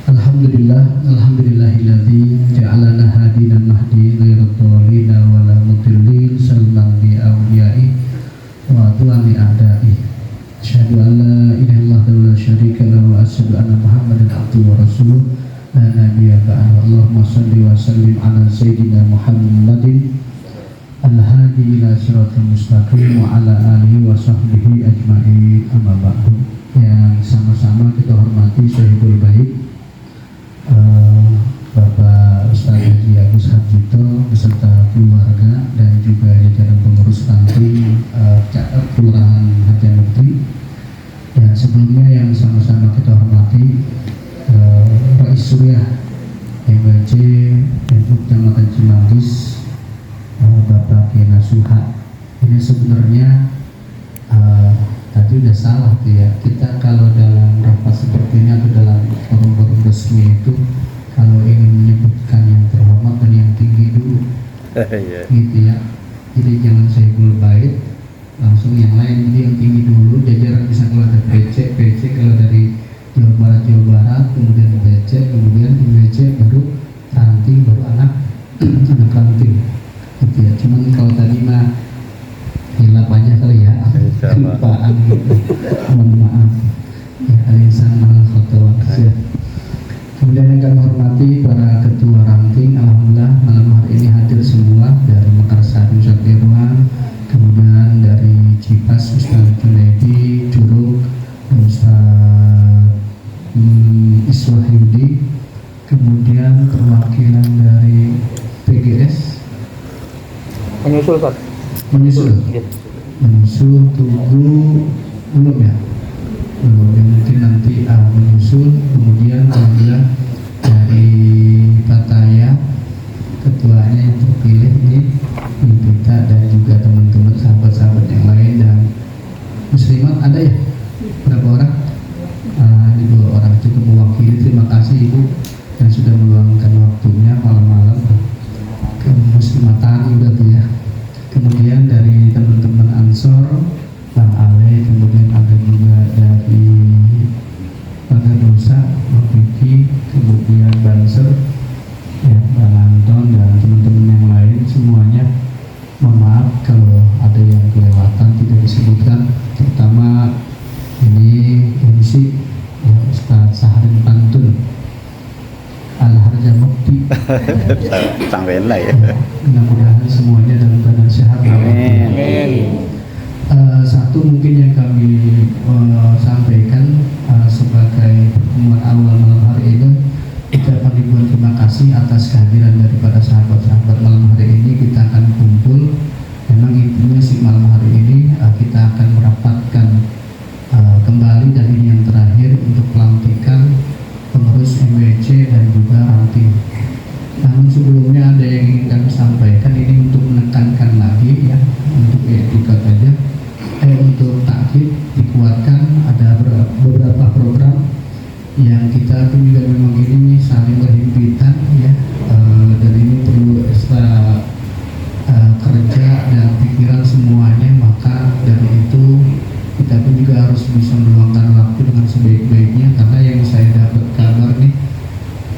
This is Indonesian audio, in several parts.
Alhamdulillahilladzi ja'alana hadinan mahdi ghairu dhalina wala mudillin salman bi awliya'i wa tu'ani a'da'i. Asyhadu an la ilaha illallah wa la syarika lahu wa asyhadu anna Muhammadan abduhu wa rasuluh la nabiyya ba'dahu. Allahumma shalli wa sallim ala sayyidina Muhammadin al-hadi ila siratal mustaqim wa ala alihi wa sahbihi ajma'in, amma ba'du. Yang sama-sama kita hormati Sahibul Bait Bapak Ustaz Haji Agus Harjito beserta keluarga dan juga jajaran pengurus ranting Kelurahan Harjamukti. Dan sebelumnya yang sama-sama kita hormati Rais Surya MWC Kecamatan Cimanggis, Bapak Kiai Nasuha. Ini sebenarnya tadi udah salah tuh ya, kita kalau dalam rapat seperti ini atau dalam forum-forum resmi itu kalau ingin menyebutkan yang terhormat dan yang tinggi dulu gitu ya, jadi jangan Sahibul Bait langsung yang lain, jadi yang tinggi dulu, jajaran bisa kalau ada PC kalau dari Jawa Barat, kemudian PC, kemudian IWC, baru ranting, baru anak ranting gitu ya. Cuman kalau tadi mah hilap aja kali ya, kelupaan gitu. Mohon maaf ya, alisan al-khotawat ya. Kemudian yang kami hormati para ketua ranting, alhamdulillah malam hari ini hadir semua dari Mekarsari Ustaz Irwan, kemudian dari Cipas Ustaz Junaidi, Curug Ustaz Iswahyudi, kemudian perwakilan dari PGS menyusul Tugu belum ya, yang mungkin nanti menyusul. Kemudian alhamdulillah dari Pataya ketuanya yang terpilih ini Bita dan juga teman-teman sahabat-sahabat yang lain, dan muslimat ada ya berapa orang? Ini 2 orang cukup mewakili. Terima kasih Ibu yang sudah meluangkan waktunya malam-malam ke muslimatan udah tuh ya. Kemudian dari teman-teman Ansor, Bang Ale, kemudian ada juga dari Dosa, Bang Vicky, kemudian Banser, ya, Bang Anton dan teman-teman yang lain semuanya. Mohon maaf kalau ada yang kelewatan tidak disebutkan, terutama ini MC ya, Ustaz Sahrin Pantun Al-Harjamukti. Sampai lah ya. Mudah-mudahan semuanya dalam keadaan sehat. Amin. Satu mungkin yang kami sampaikan sebagai pertemuan awal malam hari ini, ucapan ribuan terima kasih atas kehadiran daripada sahabat-sahabat malam hari ini. Kita akan kumpul, memang intinya sih malam hari ini kita akan merapatkan kembali dan ini yang terakhir untuk pelantikan pengurus MWC dan juga ranting. Namun sebelumnya ada yang ingin kami sampaikan, ini untuk menekankan lagi ya, untuk etikat aja, untuk takkid dikuatkan. Ada beberapa program yang kita pun juga memang ini saling berhimpitan ya, dan ini perlu ekstra kerja dan pikiran semuanya. Maka dari itu kita pun juga harus bisa meluangkan waktu dengan sebaik-baiknya, karena yang saya dapat kabar nih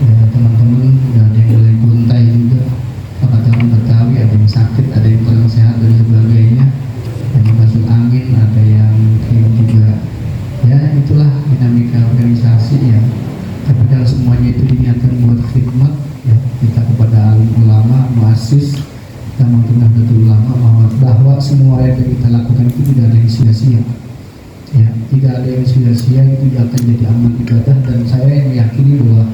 ya, teman-teman udah ada yang mulai guntai juga, teman Betawi ada yang sakit, ada yang kurang sehat dan sebagainya, ada yang masuk angin, ada yang juga ya, itulah dinamika organisasi ya. Tapi kalau semuanya itu diniatkan buat khidmat ya, kita kepada alim ulama, muassis dan Nahdlatul Ulama, bahwa semua yang kita lakukan itu tidak ada yang sia-sia ya, tidak ada yang sia-sia, itu akan jadi amal ibadah. Dan saya yang meyakini bahwa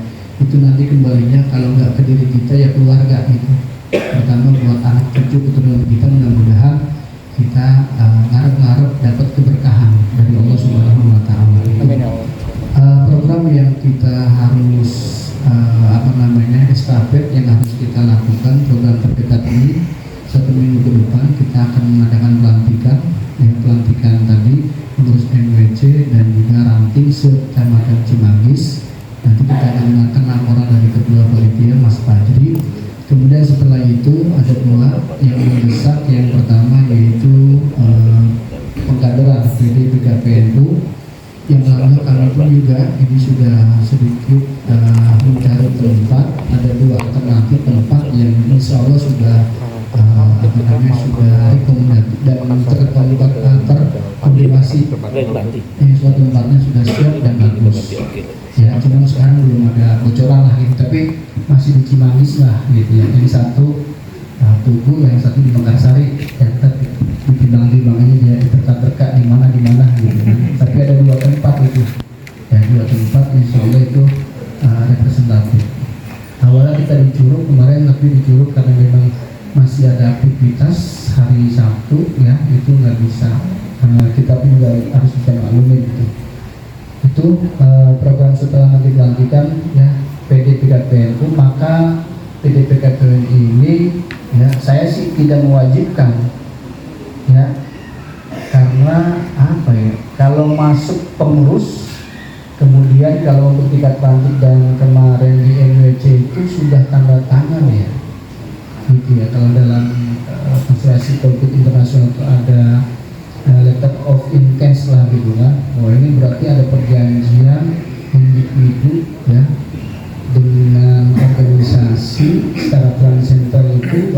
itu nanti kembalinya kalau nggak ke diri kita ya keluarga gitu, pertama buat anak cucu keturunan kita. Mudah-mudahan kita ngarep-ngarep dapat keberkahan dari Allah Subhanahu wa Ta'ala. Program yang kita harus estafet yang harus kita lakukan program terdekat ini, 1 minggu ke depan kita akan mengadakan pelantikan pelantikan tadi pengurus MWC dan juga ranting se-Kecamatan Cimanggis. Nanti kita akan mendengarkan laporan dari Ketua Panitia Mas Fajri. Kemudian setelah itu ada 2 yang mendesak. Yang pertama yaitu pengkaderan PD PKPNU Jadi sudah sedikit mencari tempat, ada 2 alternatif tempat yang insya Allah sudah sudah rekomendasi dan terkonfirmasi. Suatu tempatnya sudah siap dan bagus. Ya, cuma sekarang belum ada bocoran lah gitu, tapi masih di Cimanggis lah gitu ya. Yang satu Tugu, yang satu di Mekarsari. Ya, ditimbang-timbang aja dia terka-terka di mana gitu. Tapi ada 2 tempat itu. Ya, 2 tempat insya Allah itu representatif. Awalnya kita di Curug kemarin, tapi di Curug karena memang masih ada aktivitas hari Sabtu ya, itu nggak bisa. Kita pun juga harus bisa maklumin gitu. Itu program setelah nanti dilantikan ya PDPKPNU, maka PDPKPNU ini ya saya sih tidak mewajibkan ya, karena apa ya, kalau masuk pengurus kemudian kalau untuk tingkat lanjut dan kemarin di MWC itu sudah tanda tangan ya gitu ya. Kalau dalam konsultasi politik internasional itu ada letter of intent lah gitu kan. Oh, ini berarti ada perjanjian individu ya dengan organisasi secara transcendental itu,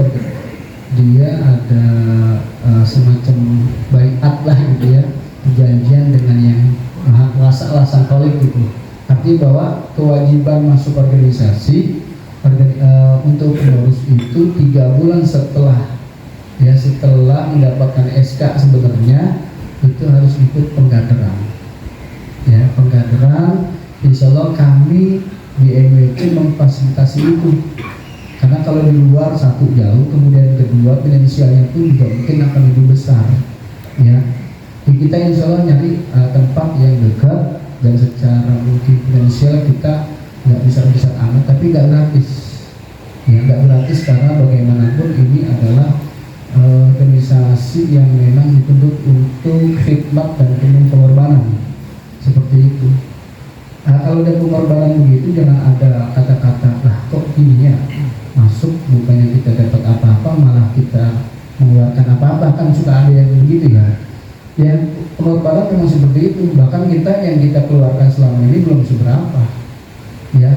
dia ada semacam baiat lah gitu ya, perjanjian dengan yang maha kuasa lah sang kholik gitu. Artinya bahwa kewajiban masuk organisasi untuk pengurus itu 3 bulan setelah mendapatkan SK sebenarnya itu harus ikut pengkaderan ya, pengkaderan. Insya Allah kami di MWC memfasilitasi itu, karena kalau di luar satu jauh, kemudian kedua finansialnya pun juga mungkin akan lebih besar ya. Kita insya Allah nyari tempat yang dekat dan secara mungkin finansial kita nggak bisa amat, tapi nggak gratis ya, nggak gratis karena bagaimanapun ini adalah organisasi yang memang dibentuk untuk khidmat dan penuh pengorbanan seperti itu. Kalau ada pengorbanan begitu jangan ada kata-kata lah kok gini ya, masuk bukannya kita dapat apa-apa malah kita mengeluarkan apa-apa, kan suka ada yang begitu ya. Yang pengorbanan memang seperti itu, bahkan yang kita keluarkan selama ini belum seberapa ya.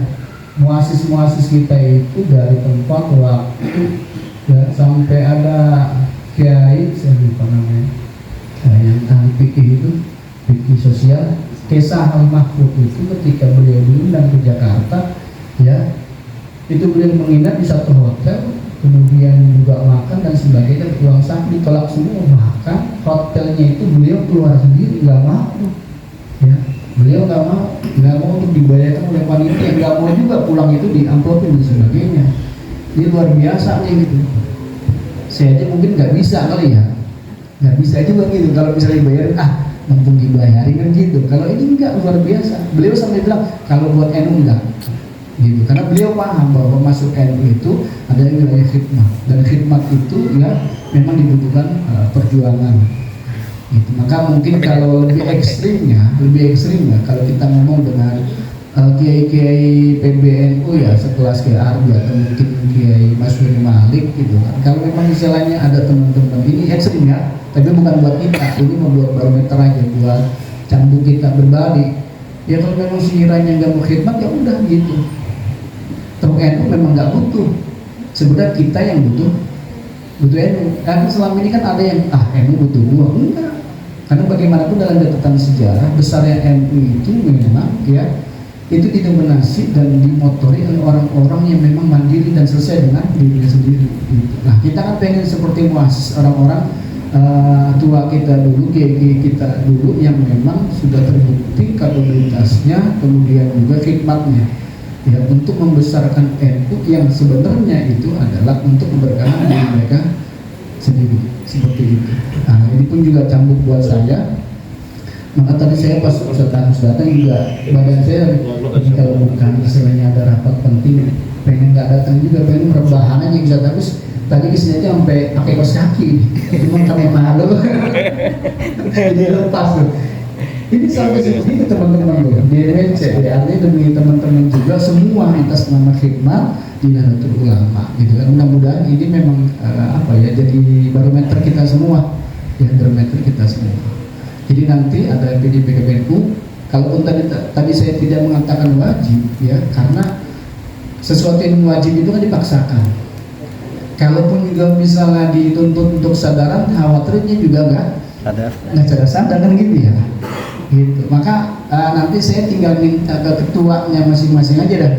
Muasis kita itu dari tempat waktu ya, sampai ada kiai saya lupa namanya yang ahli fikih itu, fikih sosial, Kesah Al-Mahfud itu ketika beliau diundang ke Jakarta ya, itu beliau menginap di satu hotel, kemudian juga makan dan sebagainya, uang saku ditolak semua, bahkan hotelnya itu beliau keluar sendiri, nggak mau ya, beliau nggak mau untuk dibayarkan oleh panitia, nggak mau juga pulang itu diamplopin dan sebagainya. Ini luar biasa nih gitu. Saya aja mungkin nggak bisa kali ya, nggak bisa juga gitu kalau misalnya dibayarin, mumpung dibayarin kan gitu. Kalau ini enggak, luar biasa. Beliau sampai bilang kalau buat NU enggak gitu, karena beliau paham bahwa masuk NU itu ada yang wilayah khidmat, dan khidmat itu ya memang dibutuhkan perjuangan gitu. Maka mungkin kalau lebih ekstrimnya kalau kita ngomong dengan kiai-kiai PBNU ya sekelas Kiai Arbi atau mungkin Kiai Maswir Malik gitu kan, kalau memang istilahnya ada teman-teman ini ekstrim ya, tapi bukan buat kita, ini membuat barometer aja buat cambuk kita berbalik ya. Kalau memang sekiranya nggak mau khidmat ya udah gitu. Terus NU memang nggak butuh, sebenarnya kita yang butuh NU. Karena selama ini kan ada yang NU butuh uang, enggak, karena bagaimanapun dalam catatan sejarah besarnya NU itu memang ya itu didominasi dan dimotori oleh orang-orang yang memang mandiri dan selesai dengan dirinya sendiri gitu. Nah kita kan pengen seperti muasis orang-orang tua kita dulu, kiai kita dulu yang memang sudah terbukti kapabilitasnya, kemudian juga khidmatnya ya untuk membesarkan NU yang sebenarnya itu adalah untuk memberkahi diri mereka sendiri seperti itu. Nah ini pun juga cambuk buat saya. Maka tadi saya pas Ustaz Agus datang juga badan saya ini kalau bukan istilahnya ada rapat penting pengen nggak datang juga, pengen rebahan aja Ustaz Agus. Tadi kesini aja sampai pakai kaos kaki, cuma karena malu jadi lepas tuh. Ini sampai seperti itu teman-teman loh di RWC ya, artinya demi teman-teman juga semua atas nama khidmat di Nahdlatul Ulama gitu kan. Mudah-mudahan ini memang jadi barometer kita semua ya, barometer kita semua. Jadi nanti ada PDPKPNU Kalaupun tadi saya tidak mengatakan wajib, ya, karena sesuatu yang wajib itu kan dipaksakan. Kalaupun juga misalnya dituntut untuk sadaran, khawatirnya juga nggak sadar kan gitu ya. Gitu. Maka nanti saya tinggal minta ke ketuanya masing-masing aja dah,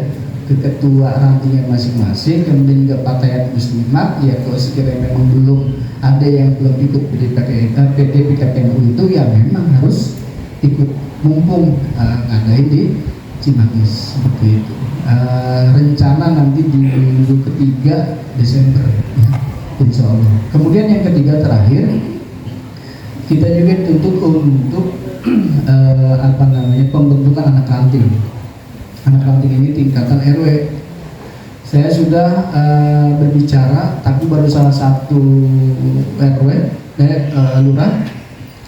ke ketua rantingnya masing-masing, kemudian juga Fatayat Muslimat. Ya kalau sekiranya memang belum ada yang belum ikut PDPKPNU itu, ya memang harus ikut, mumpung ngadain di Cimanggis seperti itu. Rencana nanti di minggu ketiga Desember, ya, insya Allah. Kemudian yang ketiga terakhir, kita juga tuntut untuk pembentukan anak ranting. Anak ranting ini tingkatan RW. Saya sudah berbicara, tapi baru salah satu RW,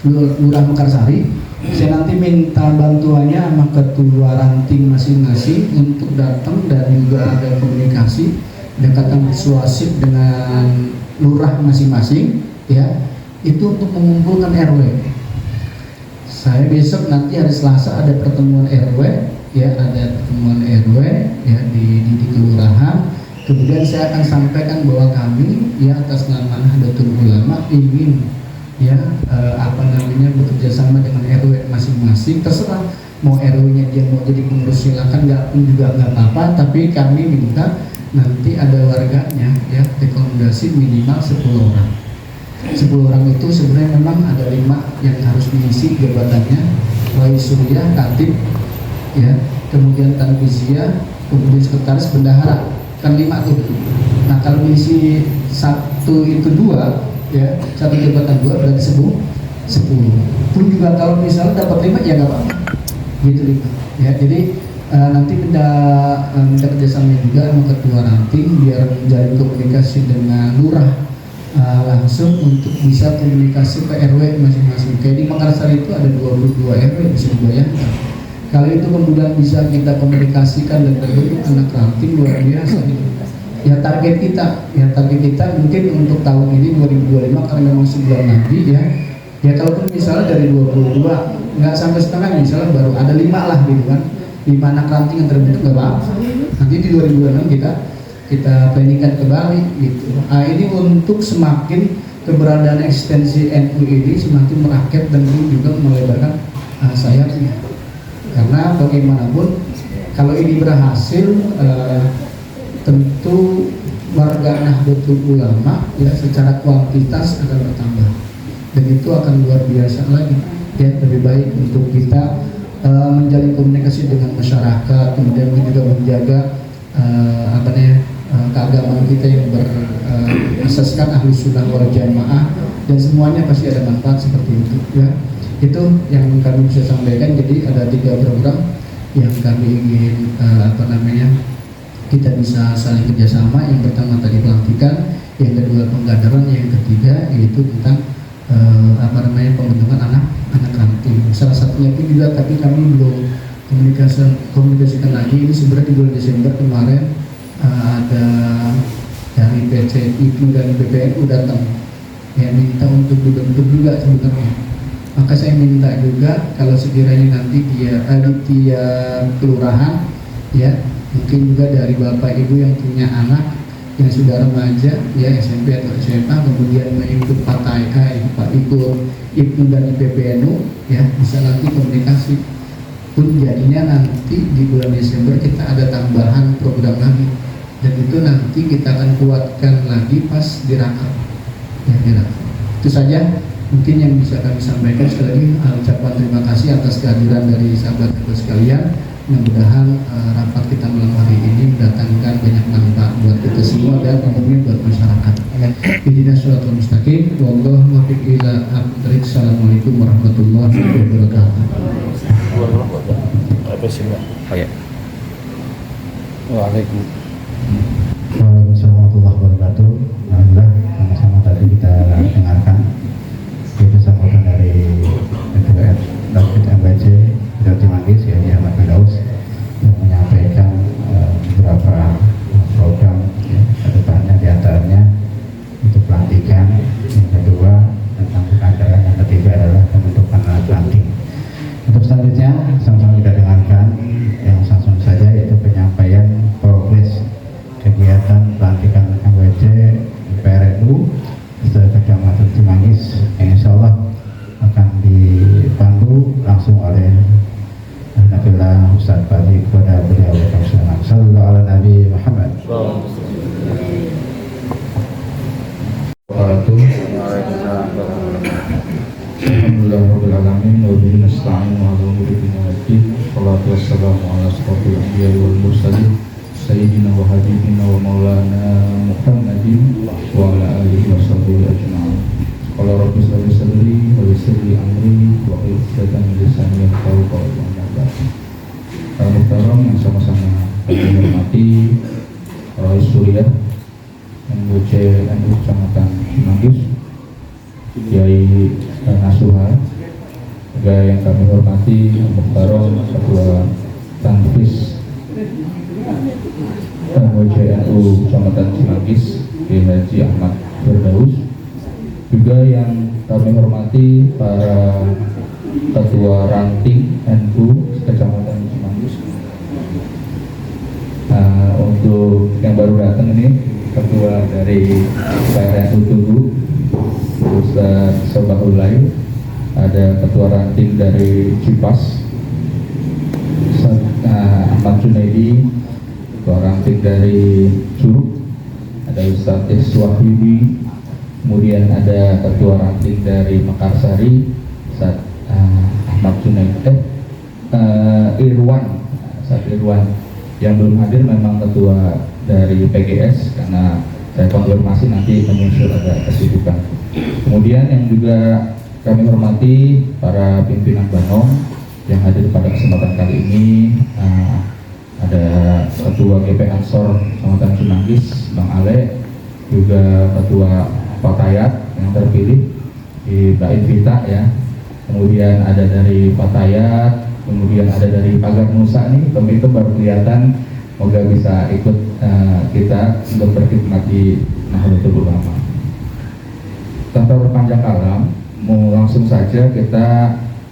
Lurah Mekarsari. Saya nanti minta bantuannya sama ketua ranting masing-masing untuk datang dan juga ada komunikasi, dekatan persuasif dengan lurah masing-masing, ya, itu untuk mengumpulkan RW. Saya besok nanti hari Selasa ada pertemuan RW, ya, ada pertemuan RW, ya, di kelurahan. Kemudian saya akan sampaikan bahwa kami, ya, atas nama Nahdlatul Ulama ingin, ya, bekerja sama dengan RW masing-masing. Terserah mau RW-nya dia mau jadi pengurus, silakan, nggak pun juga nggak apa-apa. Tapi kami minta nanti ada warganya, ya, rekomendasi minimal 10 orang. 10 orang itu sebenarnya memang ada 5 yang harus diisi jabatannya: Wali Surya, Katib, ya, kemudian Tanfiziyah, kemudian sekretaris, bendahara, kan 5 tuh. Nah kalau diisi satu itu 2, ya, satu jabatan 2 berarti 10. Pun juga kalau misalnya dapat 5 ya nggak apa-apa, gitu, ya. Jadi nanti minta kerjasama juga sama ketua ranting biar menjalin komunikasi dengan lurah langsung untuk bisa komunikasi ke RW masing-masing. Kayak di Makassar itu ada 22 RW, bisa dibayangkan. Kalau itu kemudian bisa kita komunikasikan dan terbentuk anak ranting, luar biasa. Ya target kita mungkin untuk tahun ini 2025 karena memang sebulan lagi, ya. Ya kalaupun misalnya dari 22 nggak sampai setengah, misalnya baru ada 5 lah gitu kan, 5 anak ranting yang terbentuk, nggak apa-apa. Nanti di 2026 kita planningkan kembali gitu. Ini untuk semakin keberadaan ekstensi NU ini semakin merakyat dan juga melebarkan sayapnya. Karena bagaimanapun kalau ini berhasil, tentu warga Nahdlatul Ulama, ya, secara kuantitas akan bertambah dan itu akan luar biasa lagi, ya. Lebih baik untuk kita menjalin komunikasi dengan masyarakat, kemudian juga menjaga keagamaan kita yang berasaskan Ahlus Sunnah wal Jamaah, dan semuanya pasti ada manfaat seperti itu, ya. Itu yang kami bisa sampaikan. Jadi ada 3 program yang kami ingin kita bisa saling kerjasama. Yang pertama tadi pelantikan, yang kedua penggadaran, yang ketiga yaitu tentang pembentukan anak ranting. Salah satunya itu juga, tapi kami belum komunikasikan lagi. Ini sebenarnya di bulan Desember kemarin ada dari PC itu dan BPNU datang, ya, minta untuk dibentuk juga sebenarnya. Maka saya minta juga kalau sekiranya nanti dia tiap kelurahan, ya, mungkin juga dari bapak ibu yang punya anak yang sudah remaja, ya, SMP atau SMA, kemudian mengikut partai ikut IPNU dan IPPNU, ya, bisa nanti komunikasi. Pun jadinya nanti di bulan Desember kita ada tambahan program lagi, dan itu nanti kita akan kuatkan lagi pas di Rakor, ya, di Rakor. Itu saja mungkin yang bisa kami sampaikan. Sekali lagi ucapan terima kasih atas kehadiran dari sahabat-sahabat sekalian. Mudah-mudahan rapat kita malam hari ini mendatangkan banyak manfaat buat kita semua dan umumnya buat masyarakat. Ihdinas shiratal mustaqim, wallahu muwaffiq ila aqwamit thoriq. Assalamualaikum warahmatullahi wabarakatuh. Waalaikumsalam warahmatullahi wabarakatuh. Alhamdulillah, sama-sama tadi kita dengarkan itu sambutan dari Ketua David MBC Daud Cimanggis, ya, Ahmad Firdaus, yang menyampaikan beberapa program, ya, ke depannya, diantaranya untuk pelantikan, yang kedua tentang pengajaran, yang ketiga adalah pembentukan anak ranting. Untuk selanjutnya langsung oleh Nafilah Ustaz Fadli kepada beliau. Sallallahu ala Nabi Muhammad. Alhamdulillahirabbil alamin wa bihi nasta'in wa ala umuri dunya waddin. Shalatu wassalamu ala asyrofil anbiya'i wal mursalin sayyidina wa habibina wa maulana Muhammadin wa ala alihi wa sahbihi ajma'in. Qala rabbi shrah li sadri wa yassir li amri wa hlul 'uqdatam min lisani yafqahu qawli. Para muhtaram yang sama-sama kami hormati, para Suriah MUC NU Kecamatan Cimanggis, Kiai Nasuha, juga yang kami hormati Muhtaram Ketua Tanfis MUC NU Kecamatan Cimanggis, Kiai Haji Ahmad Firdaus, juga yang kami hormati para Ketua Ranting NU Kecamatan Cimanggis. Untuk yang baru datang ini, Ketua dari PRNU Tugu Ustaz Sobahulai, ada Ketua Ranting dari Cipas Ustaz Ahmad Junaidi, Ketua Ranting dari Curug ada Ustaz Iswahyudi, kemudian ada Ketua Ranting dari Mekarsari Ustaz Ahmad Junaidi, Ustaz Irwan yang belum hadir memang Ketua dari PGS karena saya konfirmasi nanti menyusul ada kesibukan. Kemudian yang juga kami hormati para pimpinan Banong yang hadir pada kesempatan kali ini, ada Ketua GP Ansor Kecamatan Cimanggis Bang Ale, juga Ketua Patayat yang terpilih di Mbak Invita ya, kemudian ada dari Patayat, kemudian ada dari Pagar Nusa nih, itu baru kelihatan, semoga bisa ikut kita untuk berkhidmat di Nahdlatul Ulama. Tanpa berpanjang kalam, mau langsung saja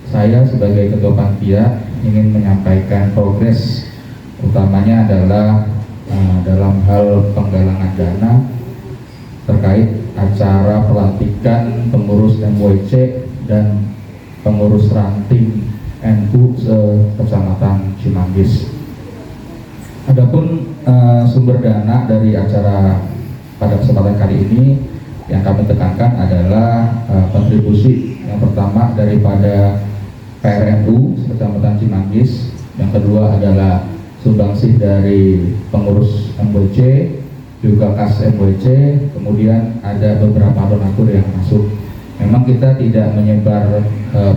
saya sebagai Ketua Panitia ingin menyampaikan progres, utamanya adalah dalam hal penggalangan dana terkait acara pelantikan pengurus MWC dan pengurus ranting NU Kecamatan Cimanggis. Adapun sumber dana dari acara pada kesempatan kali ini yang kami tekankan adalah kontribusi yang pertama daripada PRNU Kecamatan Cimanggis, yang kedua adalah sumbangsih dari pengurus MWC, juga kas MWC, kemudian ada beberapa donatur yang masuk. Memang kita tidak menyebar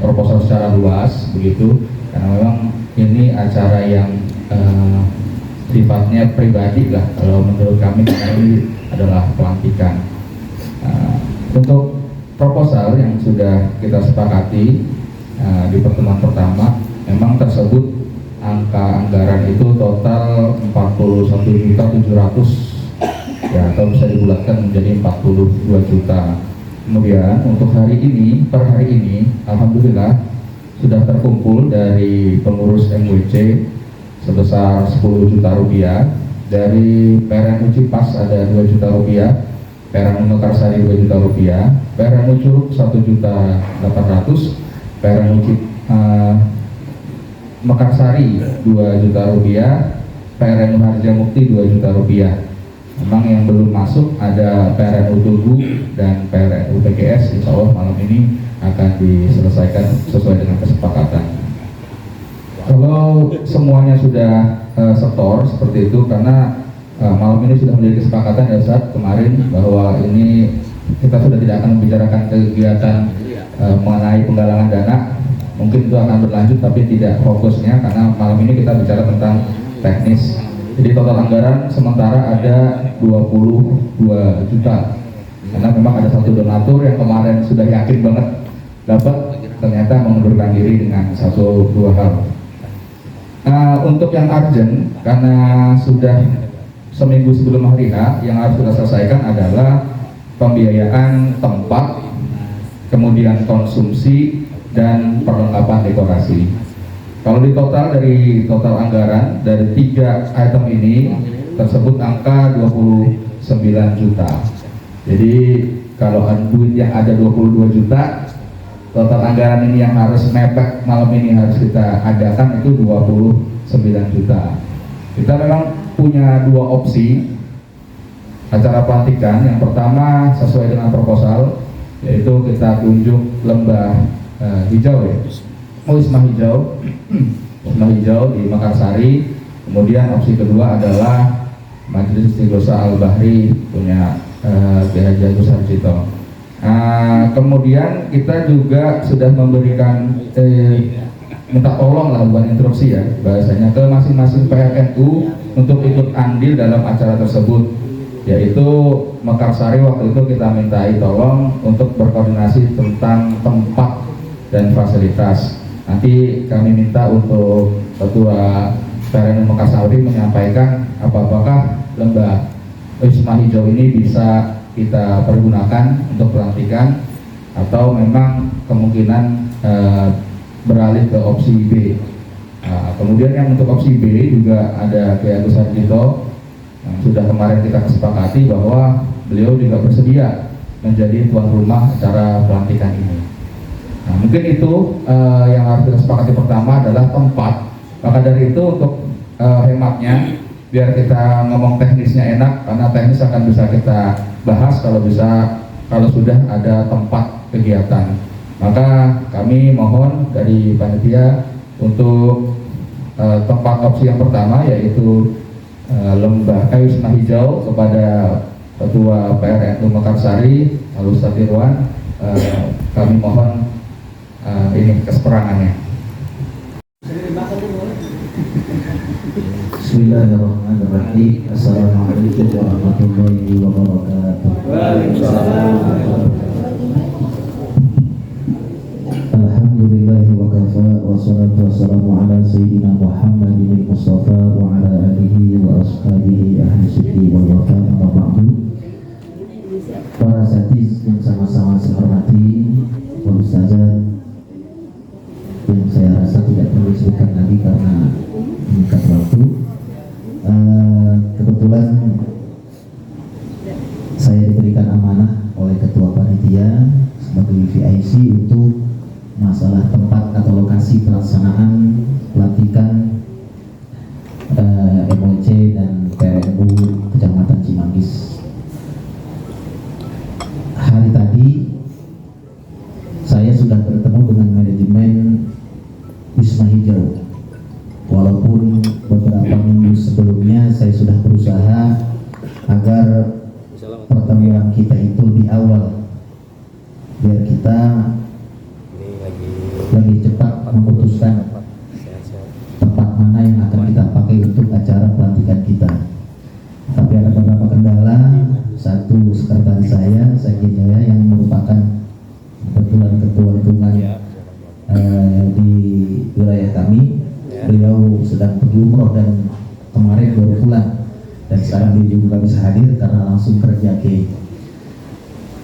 proposal secara luas begitu, karena memang ini acara yang sifatnya pribadi lah. Kalau menurut kami ini adalah pelantikan. Untuk proposal yang sudah kita sepakati di pertemuan pertama, memang tersebut angka anggaran itu total 41.700.000 ya, atau bisa dibulatkan menjadi 42 juta. Kemudian untuk hari ini, per hari ini, alhamdulillah sudah terkumpul dari pengurus MWC sebesar 10 juta rupiah, dari PRNU Cipas ada 2 juta rupiah, PRNU Mekarsari 2 juta rupiah, PRNU Curug 1.800.000, PRNU Mekarsari 2 juta rupiah, PRNU Harjamukti 2 juta rupiah. Memang yang belum masuk ada PRNU Tugu dan PRNU PGS, insya Allah malam ini akan diselesaikan sesuai dengan kesepakatan. Kalau semuanya sudah setor seperti itu, karena malam ini sudah menjadi kesepakatan ya Ustaz kemarin bahwa ini kita sudah tidak akan membicarakan kegiatan mengenai penggalangan dana, mungkin itu akan berlanjut tapi tidak fokusnya, karena malam ini kita bicara tentang teknis. Jadi total anggaran sementara ada 22 juta, karena memang ada satu donatur yang kemarin sudah yakin banget dapat, ternyata mengundurkan diri dengan 1-2 hal. Untuk yang urgent, karena sudah seminggu sebelum hari H, yang harus kita selesaikan adalah pembiayaan tempat, kemudian konsumsi, dan perlengkapan dekorasi. Kalau di total, dari total anggaran dari 3 item ini tersebut angka 29 juta. Jadi kalau duit yang ada 22 juta, total anggaran ini yang harus mepet malam ini harus kita adakan itu 29 juta. Kita memang punya dua opsi acara pelantikan. Yang pertama sesuai dengan proposal, yaitu kita tunjuk lembah hijau ya, wisma hijau, wisma hijau di Mekarsari. Kemudian opsi kedua adalah Majelis Istighosa Al-Bahri punya Kiai Haji Agus Sarjito. Kemudian kita juga sudah memberikan minta tolong lah, bukan instruksi ya bahasanya, ke masing-masing PRNU untuk ikut andil dalam acara tersebut, yaitu Mekarsari waktu itu kita mintai tolong untuk berkoordinasi tentang tempat dan fasilitas. Nanti kami minta untuk Ketua PRNU Mekarsari menyampaikan apakah lembah wisma hijau ini bisa kita pergunakan untuk pelantikan atau memang kemungkinan beralih ke opsi B. Kemudian yang untuk opsi B juga ada Kiai Agus Sarjito yang sudah kemarin kita kesepakati bahwa beliau juga bersedia menjadi tuan rumah acara pelantikan ini. Nah, mungkin itu yang harus kita sepakati pertama adalah tempat. Maka dari itu untuk hematnya, biar kita ngomong teknisnya enak, karena teknis akan bisa kita bahas kalau sudah ada tempat kegiatan. Maka kami mohon dari panitia untuk tempat opsi yang pertama, yaitu lembah wisma hijau kepada Ketua PRNU Mekarsari Ustadz Irwan. Kami mohon ini keseperangannya. Bismillahirrahmanirrahim. Assalamualaikum warahmatullahi wabarakatuh. Alhamdulillahi wa kafa, wassalatu wassalamu ala sayyidina Muhammadin Mustafa wa ala alihi wa ashabihi ahli siddi wal wafa, amma ba'du. Para satis yang sama-sama saya hormati, para ustazah yang saya rasa tidak perlu disebutkan lagi karena mengikat waktu. Kebetulan saya diberikan amanah oleh ketua panitia sebagai VIC untuk masalah tempat atau lokasi pelaksanaan pelantikan MOC dan PRNU Kecamatan Cimanggis. Hari tadi saya sudah bertemu dengan manajemen Wisma Hijau. Walaupun beberapa minggu sebelumnya saya sudah berusaha agar pertemuan kita itu di awal, biar kita lebih cepat memutuskan tempat mana yang akan kita pakai untuk acara pelantikan kita. Tapi ada beberapa kendala. Satu, sekretaris saya Jaya, yang merupakan kebetulan ketua lingkungan di wilayah kami. Beliau sedang pergi umroh dan kemarin baru pulang, dan sekarang dia juga bisa hadir karena langsung kerja ke.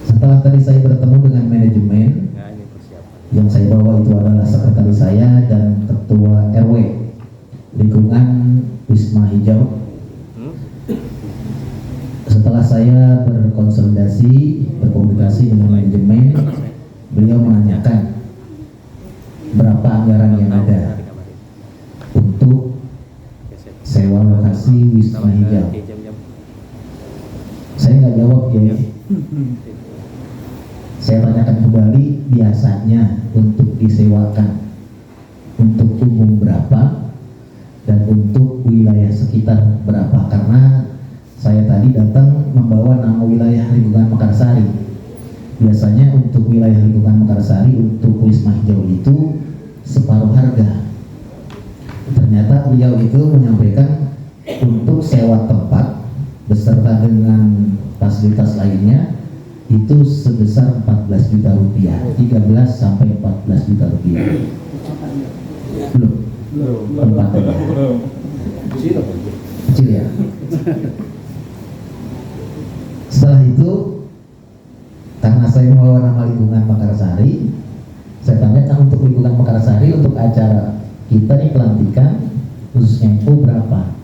Setelah tadi saya bertemu dengan manajemen, yang saya bawa itu adalah sekretaris saya dan ketua RW lingkungan Wisma Hijau. Setelah saya berkomunikasi dengan manajemen, beliau menanyakan berapa anggaran yang ada untuk sewa lokasi Wisma Hijau. Saya nggak jawab ya. Saya tanyakan kembali, biasanya untuk disewakan untuk umum berapa dan untuk wilayah sekitar berapa, karena saya tadi datang membawa nama wilayah lingkungan Mekarsari. Biasanya untuk wilayah lingkungan Mekarsari untuk Wisma Hijau itu separuh harga. Ternyata beliau itu menyampaikan untuk sewa tempat beserta dengan fasilitas lainnya itu sebesar 14 juta rupiah, 13 sampai 14 juta rupiah. Belum tempatnya kecil ya. Setelah itu, karena saya membawa nama lingkungan Mekarsari, saya tanyakan untuk lingkungan Mekarsari untuk acara kita nih pelantikan khususnya itu berapa.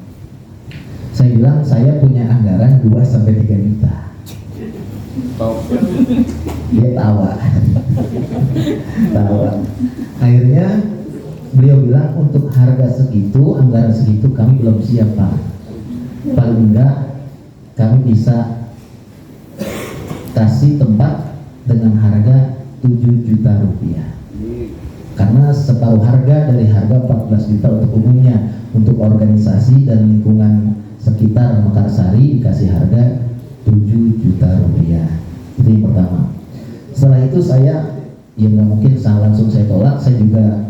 Saya bilang saya punya anggaran 2-3 juta. Dia tawa. Tawa. Akhirnya beliau bilang untuk harga segitu, anggaran segitu kami belum siap Pak. Paling enggak kami bisa kasih tempat dengan harga 7 juta rupiah. Karena separuh harga dari harga 14 juta untuk umumnya, untuk organisasi dan lingkungan sekitar Mekarsari dikasih harga 7 juta rupiah. Itu yang pertama. Setelah itu saya, ya nggak mungkin langsung saya tolak, saya juga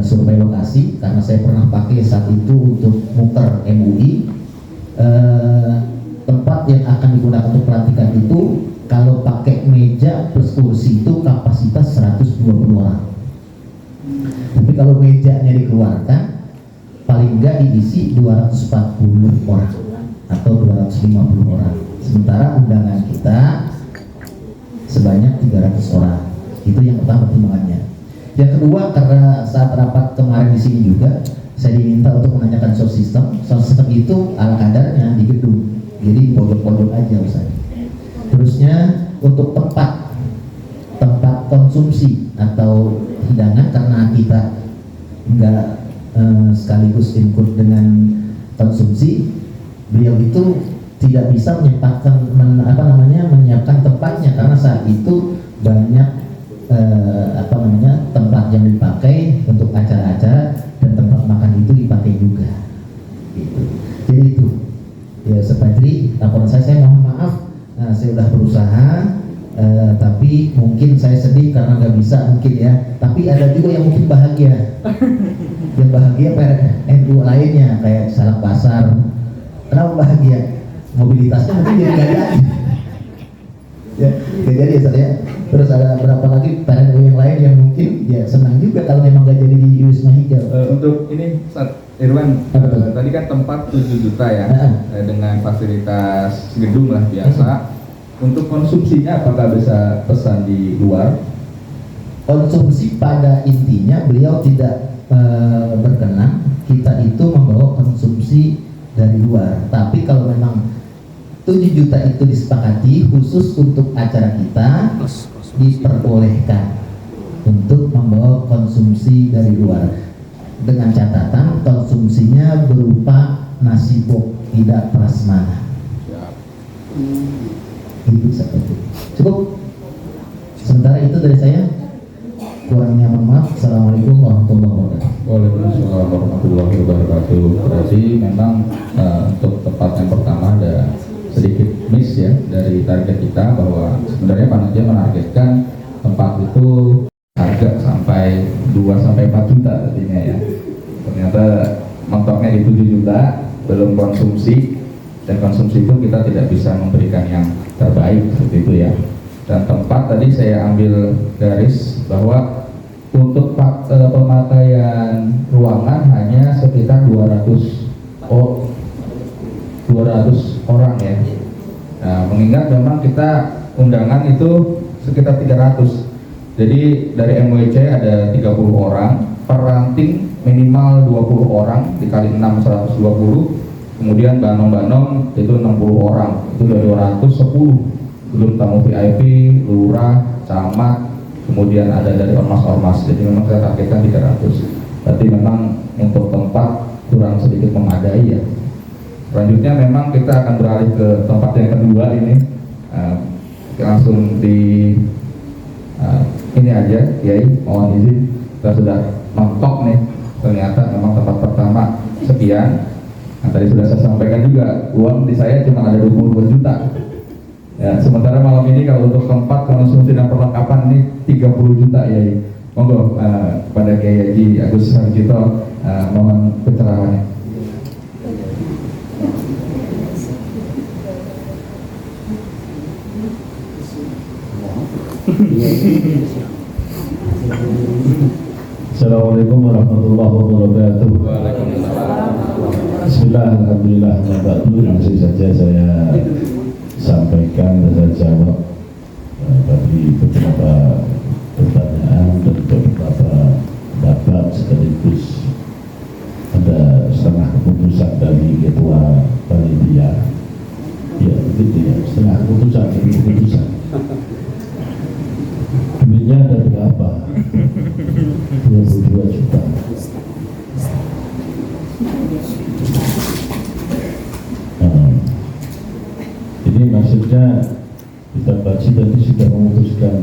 survei lokasi karena saya pernah pakai saat itu untuk muter MUI. Tempat yang akan digunakan untuk pelantikan itu kalau pakai meja plus kursi itu kapasitas 120 orang. Tapi kalau mejanya dikeluarkan paling enggak diisi 240 orang atau 250 orang. Sementara undangan kita sebanyak 300 orang. Itu yang pertama pertimbangannya. Yang kedua, karena saat rapat kemarin di sini juga saya diminta untuk menanyakan sound system. Sound system itu ala kadarnya di gedung, jadi pojok-pojok aja Ustaz. Terusnya untuk tempat konsumsi atau hidangan, karena kita enggak sekaligus input dengan konsumsi, beliau itu tidak bisa menyiapkan tempatnya karena saat itu banyak tempat yang dipakai untuk acara-acara dan tempat makan itu dipakai juga. Gitu. Jadi itu ya Sepatri, laporan saya mohon maaf, saya sudah berusaha, tapi mungkin saya sedih karena nggak bisa mungkin ya. Tapi ada juga yang mungkin bahagia. Yang bahagia NU lainnya kayak Salam Pasar. Kenapa bahagia? Mobilitasnya mungkin jadi nggak jadi. Ya, nggak jadi ya saya. Terus ada berapa lagi PNU yang lain yang mungkin ya senang juga kalau memang nggak jadi di Wisma Hijau. Untuk ini Irwan, tadi kan tempat 7 juta ya, dengan fasilitas gedung lah biasa. Untuk konsumsinya apakah bisa pesan di luar? Konsumsi pada intinya beliau tidak berkenan kita itu membawa konsumsi dari luar. Tapi kalau memang 7 juta itu disepakati khusus untuk acara kita, diperbolehkan untuk membawa konsumsi dari luar dengan catatan konsumsinya berupa nasi bok, tidak prasmanan. Itu seperti cukup. Sementara itu dari saya, kurangnya mohon maaf. Assalamualaikum warahmatullahi wabarakatuh. Waalaikumsalam warahmatullahi wabarakatuh. Berarti memang untuk tempat yang pertama ada sedikit miss ya dari target kita, bahwa sebenarnya panitia menargetkan tempat itu harga sampai 2-4 juta artinya ya. Ternyata mentoknya di 7 juta, belum konsumsi, dan konsumsi pun kita tidak bisa memberikan yang terbaik seperti itu ya. Dan tempat tadi saya ambil garis bahwa untuk pemakaian ruangan hanya sekitar 200 orang ya. Nah, mengingat memang kita undangan itu sekitar 300. Jadi dari MWC ada 30 orang, per ranting minimal 20 orang, dikali 6 120. Kemudian Banong-Banong itu 60 orang, itu udah 210. Belum tamu VIP, lurah, camat, kemudian ada dari ormas-ormas. Jadi memang kita targetkan 300. Berarti memang untuk tempat kurang sedikit memadai ya. Selanjutnya memang kita akan beralih ke tempat yang kedua ini. Langsung di ini aja, Kiai, mohon izin, kita sudah mentok nih. Ternyata memang tempat pertama sekian. Nah, tadi sudah saya sampaikan juga, uang di saya cuma ada 22 juta. Ya, sementara malam ini kalau untuk tempat konsumsi dan perlengkapan ini 30 juta ya. Monggo kepada Kiai Haji Agus Sarjito, mohon pencerahannya. Assalamualaikum warahmatullahi wabarakatuh. Bismillah, alhamdulillah, langsung saja saya sampaikan dan jawab bagi beberapa pertanyaan dan beberapa pendapat, sekaligus ada setengah keputusan dari ketua panitia. Ya, begitu ya, setengah keputusan dari keputusan. duitnya ada berapa? 22 juta. Nah, ini maksudnya kita baca tadi sudah memutuskan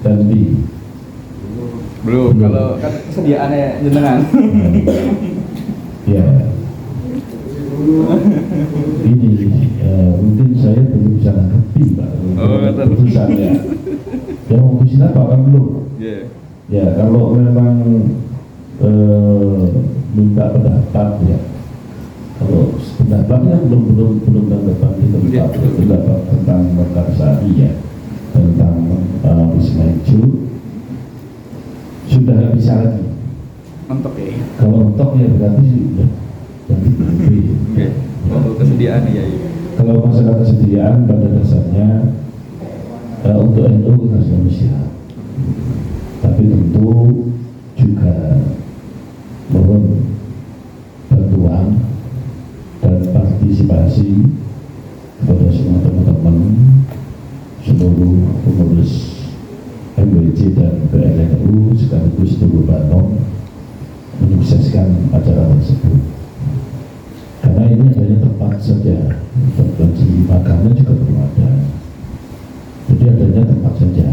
ganti. Belum, kalau kan kesediaannya jenengan. Ya, ini mungkin saya belum bisa ngerti Pak putusannya. Yang memutusin apa kan belum? Ya, kalau memang minta pendapat ya. Kalau pendapatnya belum tanggapan di tempat pendapat tentang Mekarsari ya, tentang Wisma Hijau sudah nggak bisa lagi. Mentok ya. Kalau mentok ya berarti sudah ganti PBB. Untuk kesediaan ya. Kalau masalah kesediaan pada dasarnya untuk NU kita selalu siap. Tapi tentu juga mohon bantuan dan partisipasi kepada semua teman-teman seluruh pengurus MWC dan PNNU sekaligus seluruh Banom menyukseskan acara tersebut. Karena ini hanya tempat saja, bagi makamnya juga belum ada. Jadi adanya tempat saja.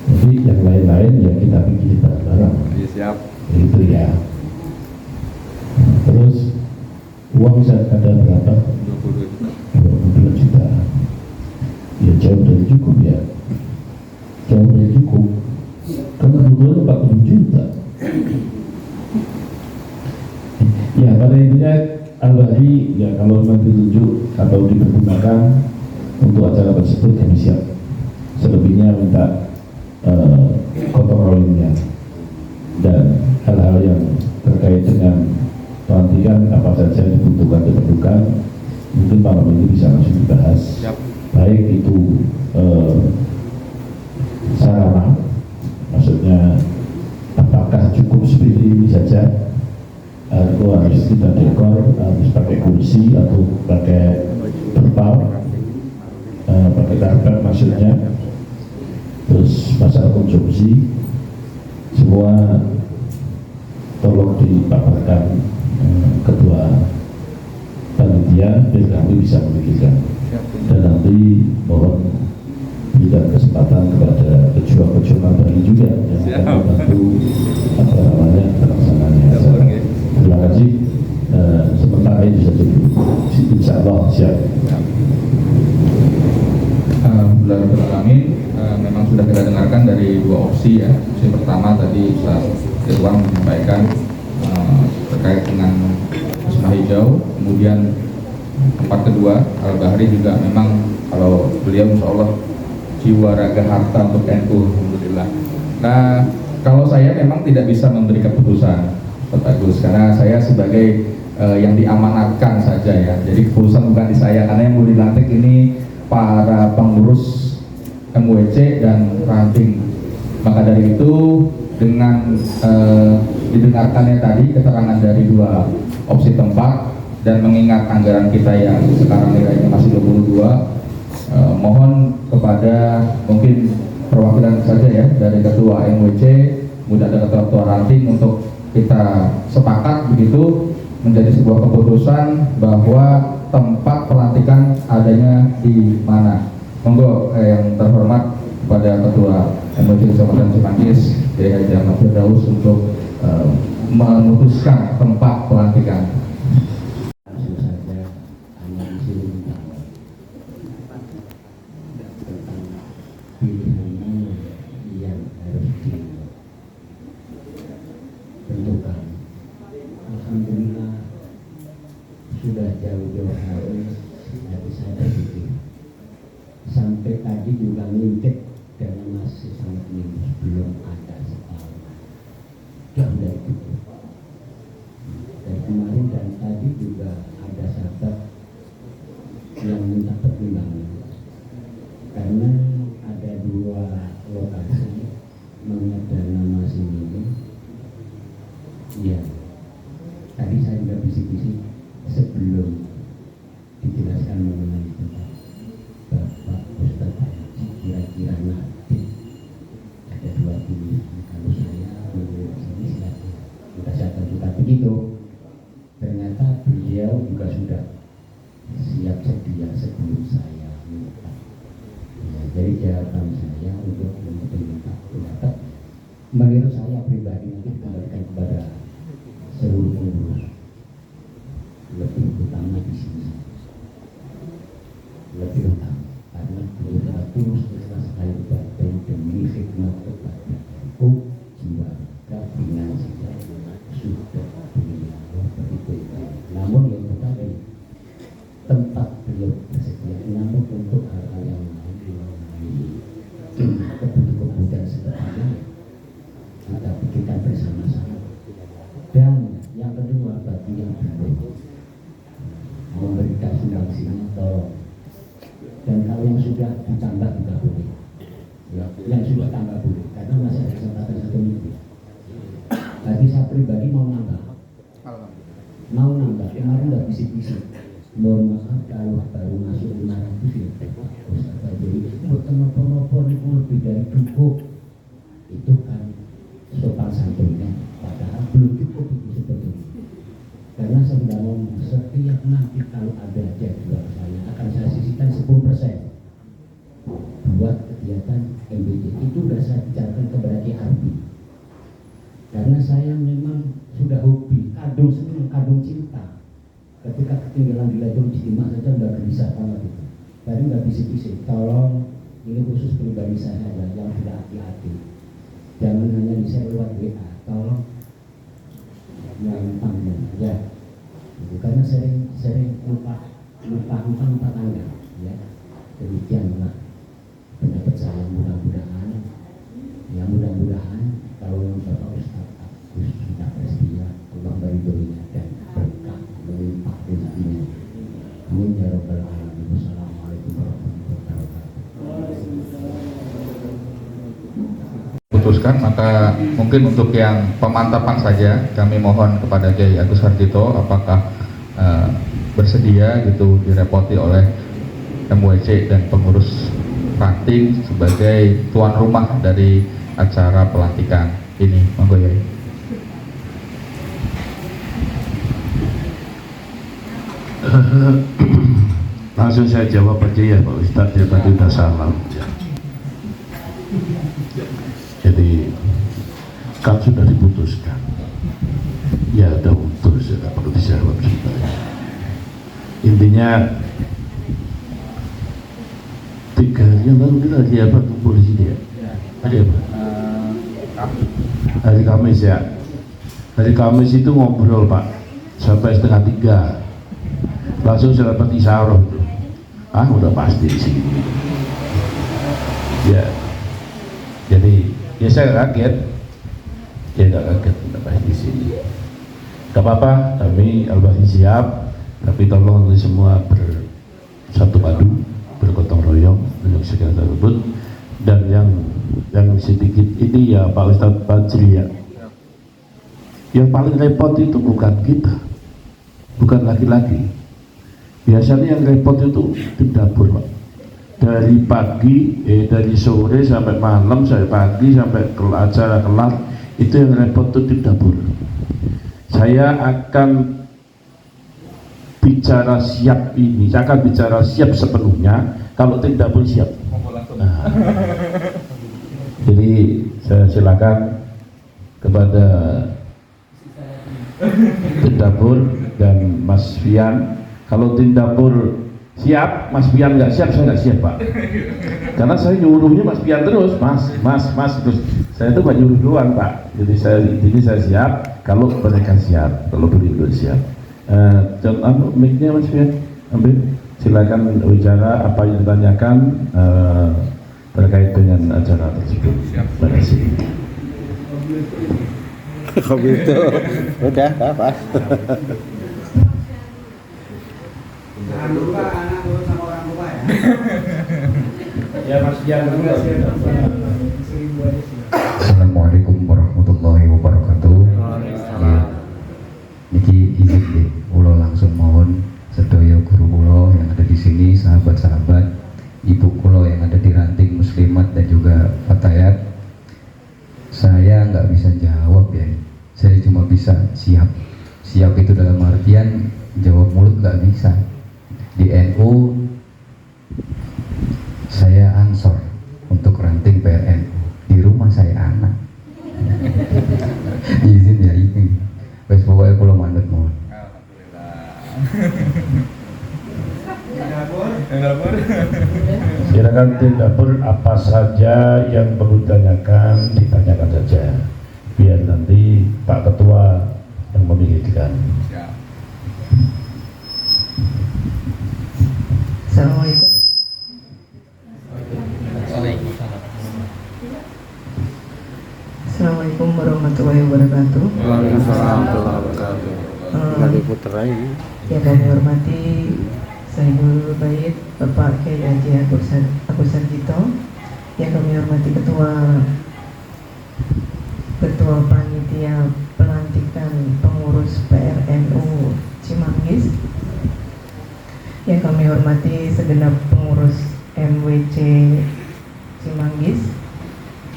Jadi yang lain-lain ya kita bikin bareng-bareng. Siap. Itu ya. Terus uang saya ada berapa? 22 juta. Ya jauh dari cukup ya. Jauh dari cukup. Karena kebutuhan 40 juta. Ya pada intinya Al-Bahri ya kalau memang ditunjuk atau dipergunakan untuk acara tersebut kami siap. Selebihnya minta kontrolnya dan hal-hal yang terkait dengan pelantikan apa saja yang dibutuhkan mungkin malam ini bisa langsung dibahas. Baik itu sarana, maksudnya apakah cukup seperti ini saja atau harus kita dekor, harus pakai kursi atau pakai terpal, pakai karpet maksudnya. Terus masalah konsumsi semua tolong dipaparkan ketua panitia biar kami bisa memikirkan. Dan nanti mohon berikan kesempatan kepada pejuang-pejuang Al-Bahri juga yang akan membantu apa namanya pelaksanaannya. Terima kasih. Sementara ini bisa dulu. Insya Allah siap. Alhamdulillah kami memang sudah kita dengarkan dari dua opsi ya. Opsi pertama tadi Ustaz Irwan menyampaikan terkait dengan Wisma Hijau. Kemudian tempat kedua Al-Bahri juga memang kalau beliau insya Allah jiwa raga harta untuk NU, alhamdulillah. Nah, kalau saya memang tidak bisa memberi keputusan, Pak Agus, karena saya sebagai yang diamanatkan saja ya. Jadi keputusan bukan di saya, karena yang mau dilantik ini para pengurus MWC dan ranting. Maka dari itu dengan didengarkannya tadi keterangan dari dua opsi tempat dan mengingat anggaran kita yang sekarang nilainya masih 22. Mohon kepada mungkin perwakilan saja ya dari ketua MWC, kemudian ada ketua ranting untuk kita sepakat begitu menjadi sebuah keputusan bahwa tempat pelantikan adanya di mana. Monggo yang terhormat kepada ketua MWC Kecamatan Cimanggis, Kiai Haji Ahmad Firdaus untuk memutuskan tempat pelantikan. Alhamdulillah sudah jauh-jauh hari dari saya berpikir. Sampai tadi juga ngintip karena masih sangat minim, belum ada setahun. Jauh dari itu. Dari kemarin dan keberatan saya untuk meminta pendapat. Menurut saya pribadi nanti dikembalikan kepada seluruh pengurus, lebih utama di sini, lebih utama karena beliau tulus ikhlas sekali ibadah demi khidmat kepada hukum jiwa finansial sudah beliau berhitung. Namun yang tetapi tempat beliau bersedia, namun untuk hal-hal yang lain kebutuhan sebagainya kita pikirkan bersama-sama. Dan yang kedua, bagi yang belum memberikan sumbangsinya tolong. Dan kalau yang sudah ditambah juga boleh, ya, yang sudah tambah boleh, karena masih ada kesempatan 1 minggu. Bagi saya pribadi mau nambah, kemarin nggak bisik-bisik. Mohon maaf kalau baru masuk 500 ya, Ustaz. Jadi buat nopo-nopo itu lebih dari cukup. Itu kan sopan santunnya, padahal belum cukup itu sebetulnya. Karena saya sudah ngomong, setiap nanti kalau ada jadwal saya akan saya sisihkan 10% buat kegiatan MBJ. Itu sudah saya bicarakan kepada Ki Arbi. Karena saya memang sudah hobi, kadung senang, kadung cinta. Ketika ketinggalan di Lajong Istimewa saja udah gelisah banget itu. Tadi nggak bisik-bisik, tolong ini khusus pribadi saya ya, yang tidak hati-hati. Jangan hanya di-share lewat WA, tolong yang tamu ya. Karena sering lupa tanggal ya. Demikianlah pendapat saya, mudah-mudahan kalau Bapak Ustaz Agus sudah bersedia, Allah beri-berinya dan berkah melimpah rezekinya. Amin ya rabbal alamin. Wassalamualaikum warahmatullahi wabarakatuh. Putuskan, maka mungkin untuk yang pemantapan saja kami mohon kepada Kiai Agus Hardito apakah bersedia gitu direpoti oleh MWC dan pengurus ranting sebagai tuan rumah dari acara pelantikan ini. Monggo ya. Langsung saya jawab aja ya Pak Ustadz, ya tadi udah salam ya. Jadi kan sudah diputuskan ya, udah putus ya, nggak perlu dijawab sudah. Intinya 3 hari yang lalu kita lagi apa kumpul di sini ya? Ada apa? Hari Kamis ya. Hari Kamis itu ngobrol Pak sampai 2:30. Langsung saya dapat isyarah itu. Udah pasti di sini. Ya. Jadi ya saya kaget. Ya nggak kaget, udah pasti di sini. Gak apa-apa, kami Al-Bahri siap. Tapi tolong untuk semua bersatu padu, bergotong royong untuk segala tersebut. Dan yang sedikit ini ya Pak Ustadz Fajri ya. Yang paling repot itu bukan kita, bukan laki-laki. Biasanya yang repot itu tim dapur Pak. Dari pagi, dari sore sampai malam, sampai pagi sampai ke acara kelar, itu yang repot itu tim dapur. Saya akan bicara siap ini, saya akan bicara siap sepenuhnya kalau tim dapur siap. Nah, jadi saya silakan kepada tim dapur dan Mas Fian. Kalau tim dapur siap, Mas Fian nggak siap, saya nggak siap Pak. Karena saya nyuruhnya Mas Fian terus, Mas terus. Saya itu nggak nyuruh doang Pak. Jadi saya siap kalau mereka siap, kalau beliau siap. Mic-nya Mas Fian, ambil. Silakan bicara apa yang ditanyakan terkait dengan acara tersebut. Terima kasih. Kok gitu? Udah, pas. Jangan lupa anak turun sama orang tua ya. Ya Mas Fian dulu. Assalamualaikum warahmatullahi wabarakatuh. Ya, niki izin deh, ulo langsung mohon sedaya guru kulo yang ada di sini, sahabat-sahabat, ibu kulo yang ada di ranting muslimat dan juga fatayat. Saya nggak bisa jawab ya, saya cuma bisa siap. Siap itu dalam artian jawab mulut nggak bisa. Di NU saya ansor Pokoknya kalau manut mohon. Silakan tim dapur, apa saja yang perlu ditanyakan, ditanyakan saja. Biar nanti Pak Ketua yang memikirkan. Assalamualaikum. Assalamualaikum warahmatullahi wabarakatuh. Waalaikumsalam warahmatullahi wabarakatuh. Lagi puter aja. Yang kami hormati Sayyidul Bait Bapak Kiai Haji Agus Sarjito, yang kami hormati Ketua Panitia Pelantikan Pengurus PRNU Cimanggis, yang kami hormati segenap pengurus MWC Cimanggis,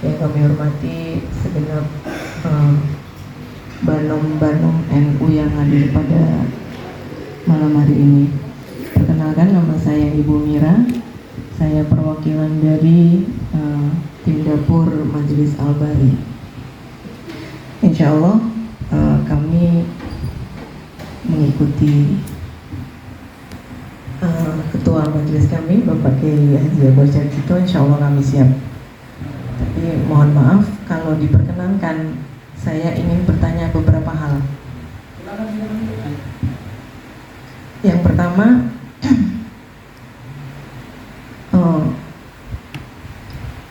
yang kami hormati segenap banom-banom NU yang hadir pada malam hari ini. Perkenalkan, nama saya Ibu Mira. Saya perwakilan dari tim dapur Majelis Al-Bari. Insya Allah kami mengikuti Ketua Majelis kami, Bapak Kiai Haji Agus Sarjito. Insya Allah kami siap. Tapi mohon maaf kalau diperkenankan, saya ingin bertanya beberapa hal. Yang pertama,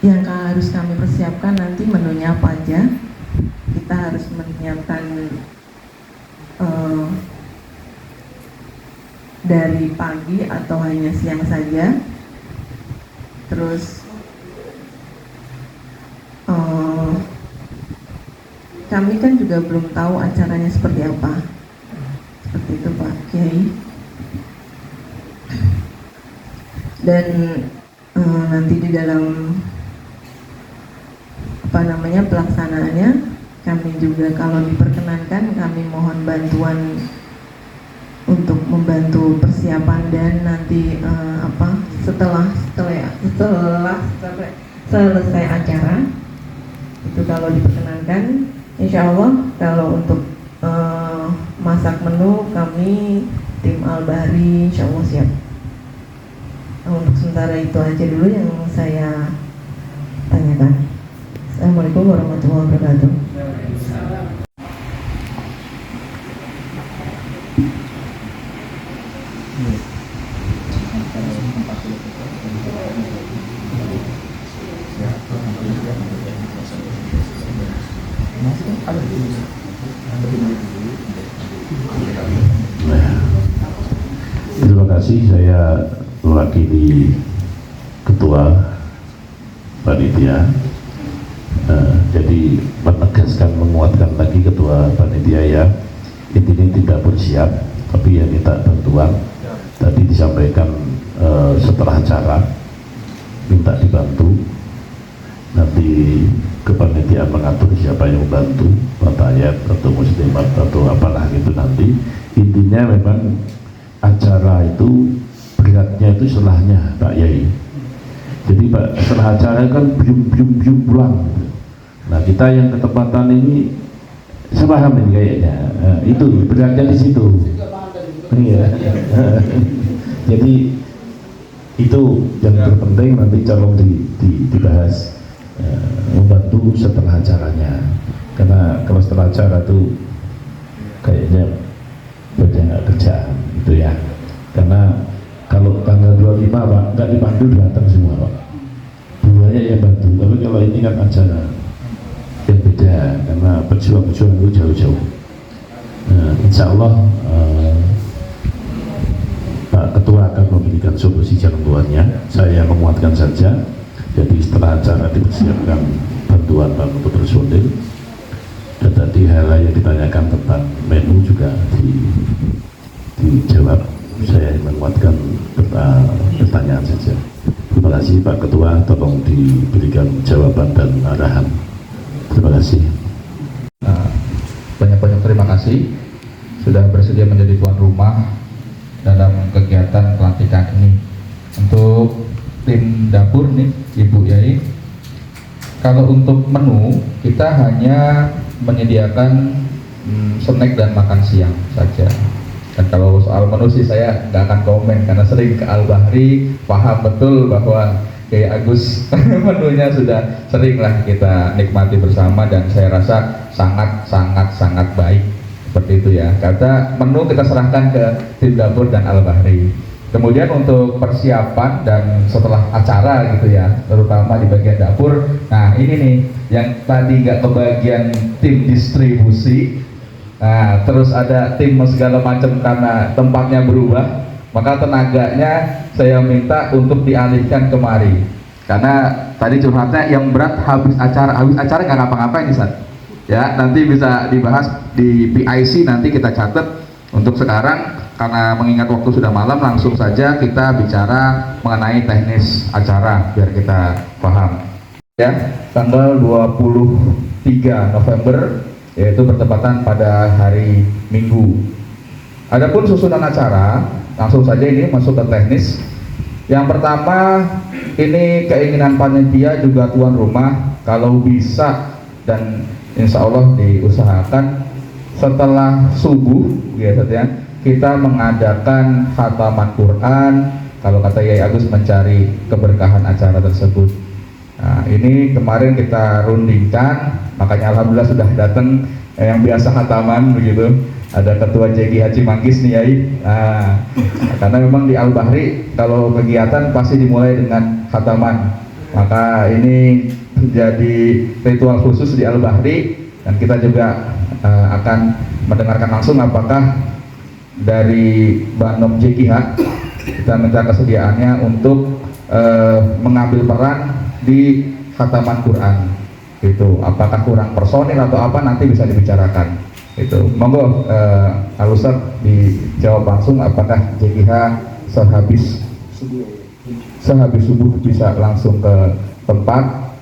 yang harus kami persiapkan nanti menunya apa aja. Kita harus menyiapkan dari pagi atau hanya siang saja. Terus kami kan juga belum tahu acaranya seperti apa. Seperti itu Pak Kiai. Dan nanti di dalam pelaksanaannya, kami juga kalau diperkenankan, kami mohon bantuan untuk membantu persiapan dan nanti setelah selesai acara itu kalau diperkenankan, insya Allah kalau untuk masak menu kami tim Al-Bari insya Allah siap. Untuk sementara itu aja dulu yang saya tanyakan. Assalamualaikum warahmatullahi wabarakatuh. Terima kasih. Saya mewakili Ketua Panitia. Jadi menegaskan, menguatkan lagi Ketua Panitia ya, intinya tidak bersiap tapi ya minta bantuan. Tadi disampaikan setelah acara minta dibantu, nanti kepanitiaan mengatur siapa yang membantu, Fatayat atau Muslimat atau apalah gitu nanti. Intinya memang acara itu beratnya itu setelahnya Pak Yai. Jadi Pak, setelah acara kan bium pulang. Nah kita yang ketepatan ini sepaham ini kayaknya. Itu beratnya di situ. Iya. Jadi itu yang terpenting nanti colong dibahas, membantu setelah acaranya. Karena kalau setelah acara itu kayaknya banyak kerjaan gitu ya. Karena kalau tanggal 25 Pak, nggak dipandu datang semua Pak. Buahnya yang bantu, tapi kalau ini kan acara yang beda, karena pejuang-pejuang itu jauh-jauh. Insya Allah Pak Ketua akan memberikan solusi jalan keluarnya. Saya menguatkan saja. Jadi setelah acara dipersiapkan bantuan untuk personil. Dan tadi hal yang ditanyakan tentang menu juga dijawab. Saya menguatkan pertanyaan saja. Terima kasih Pak Ketua, tolong diberikan jawaban dan arahan. Terima kasih. Banyak-banyak terima kasih sudah bersedia menjadi tuan rumah dalam kegiatan pelantikan ini. Untuk tim dapur nih Ibu Yai, kalau untuk menu kita hanya menyediakan snack dan makan siang saja. Dan kalau soal menu sih saya nggak akan komen karena sering ke Al-Bahri, paham betul bahwa Kiai Agus menunya sudah sering lah kita nikmati bersama dan saya rasa sangat baik seperti itu ya. Kata menu kita serahkan ke tim dapur dan Al-Bahri. Kemudian untuk persiapan dan setelah acara gitu ya, terutama di bagian dapur. Nah ini nih yang tadi nggak kebagian tim distribusi. Nah, terus ada tim segala macam karena tempatnya berubah, maka tenaganya saya minta untuk dialihkan kemari. Karena tadi curhatnya yang berat habis acara nggak ngapa-ngapain nih, Sat. Ya, nanti bisa dibahas di PIC, nanti kita catat. Untuk sekarang karena mengingat waktu sudah malam, langsung saja kita bicara mengenai teknis acara biar kita paham. Ya, tanggal 23 November yaitu bertepatan pada hari Minggu. Adapun susunan acara, langsung saja ini masuk ke teknis. Yang pertama, ini keinginan panitia juga tuan rumah, kalau bisa dan insya Allah diusahakan setelah subuh, ya, kita mengadakan khataman Quran. Kalau kata Yai Agus, mencari keberkahan acara tersebut. Nah, ini kemarin kita rundingkan, makanya alhamdulillah sudah datang yang biasa khataman begitu. Ada Ketua JG Haji Manggis nih Yai. Nah, karena memang di Al-Bahri kalau kegiatan pasti dimulai dengan khataman. Maka ini menjadi ritual khusus di Al-Bahri dan kita juga akan mendengarkan langsung apakah dari Banom JKH kita minta kesediaannya untuk mengambil peran di khataman Quran gitu. Apakah kurang personil atau apa nanti bisa dibicarakan itu. Monggo Al-Ustaz dijawab langsung apakah JKH sehabis subuh bisa langsung ke tempat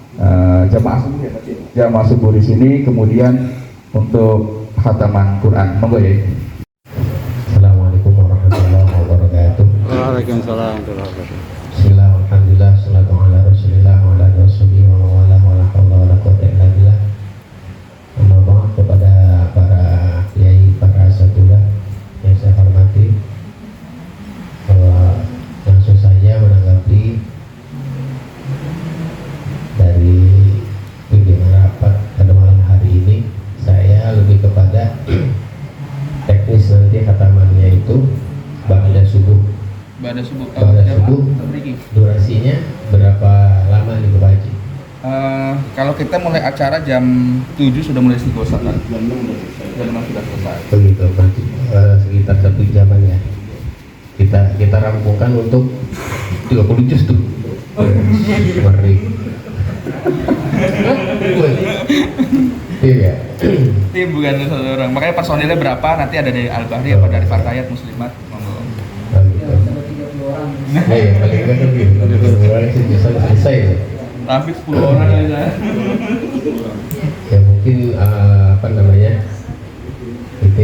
jamaah subuh di sini, kemudian untuk khataman Quran. Monggo ya. Assalamualaikum warahmatullahi wabarakatuh. Waalaikumsalam warahmatullahi wabarakatuh. Bismillah, alhamdulillah, salatu ala rasulillah wa ala rasulih wa mawala wa la hawla wa la quwwata illa billah. Amma ba'd, kepada para kiai, para asatidz yang saya hormati, langsung saja menanggapi dari pimpinan rapat pada malam hari ini. Saya lebih kepada teknis nanti khatamannya itu ba'da subuh. Durasinya berapa lama nih Pak Haji? Kalau kita mulai acara jam 7 sudah mulai selesai kan? Jam 6 sudah selesai. Begitu, berarti sekitar 1 jaman ya. Kita rampungkan untuk 30 juz tuh. Mari. Tim ya? Tim bukan satu orang. Makanya personilnya berapa? Nanti ada dari Al-Bahri apa dari Fatayat Muslimat. Ya, paling enggak kan gitu. Bisa selesai ya. Tapi 10 orang aja. Ya mungkin apa namanya? Itu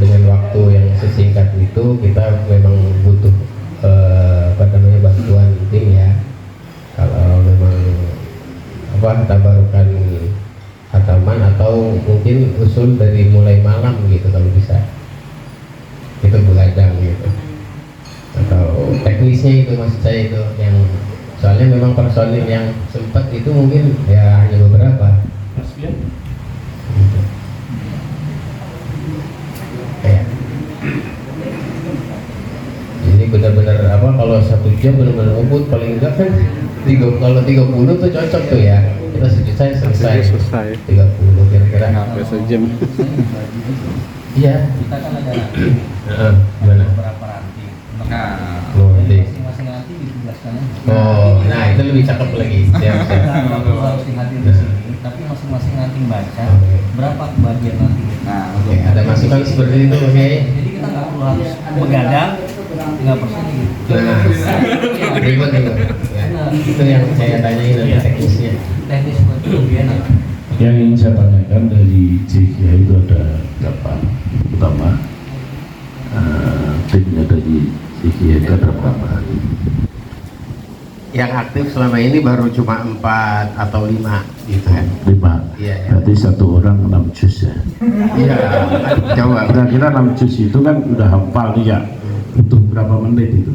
dengan waktu yang sesingkat itu kita memang butuh bantuan tim ya. Kalau memang tabarukan khataman atau mungkin usul dari mulai malam gitu kalau bisa. Itu begadang gitu. Atau teknisnya itu maksud saya itu yang soalnya memang personil yang sempat itu mungkin ya hanya beberapa. Gitu. Ya. Jadi benar-benar kalau 1 jam benar-benar ngebut paling enggak kan kalau 30 tuh cocok tuh ya. Kita selesai 30 kira-kira Sampai sejam. Iya. Kita kan ada Gimana? beberapa ranting. Masing-masing nanti dijelaskan aja. Oh, nah itu lebih cakep lagi. Siap. Harus dihadir di sini, tapi masing-masing nanti baca berapa bagian nanti. Nah, Oke, ada masukan seperti itu, oke? Jadi kita nggak perlu harus begadang, nggak persen gitu. Nah, ribet. Ya, itu yang saya tanyain dari teknisnya. Teknis buat kemudian Yang ingin saya tanyakan dari JKH itu ada berapa? Pertama, timnya dari JKH itu ada berapa? yang aktif selama ini baru cuma 4 atau 5 gitu kan. 5. Iya, ya. Berarti satu orang 6 juz ya. Iya, coba. Kira-kira 6 juz itu kan udah hafal nih ya. Butuh berapa menit itu?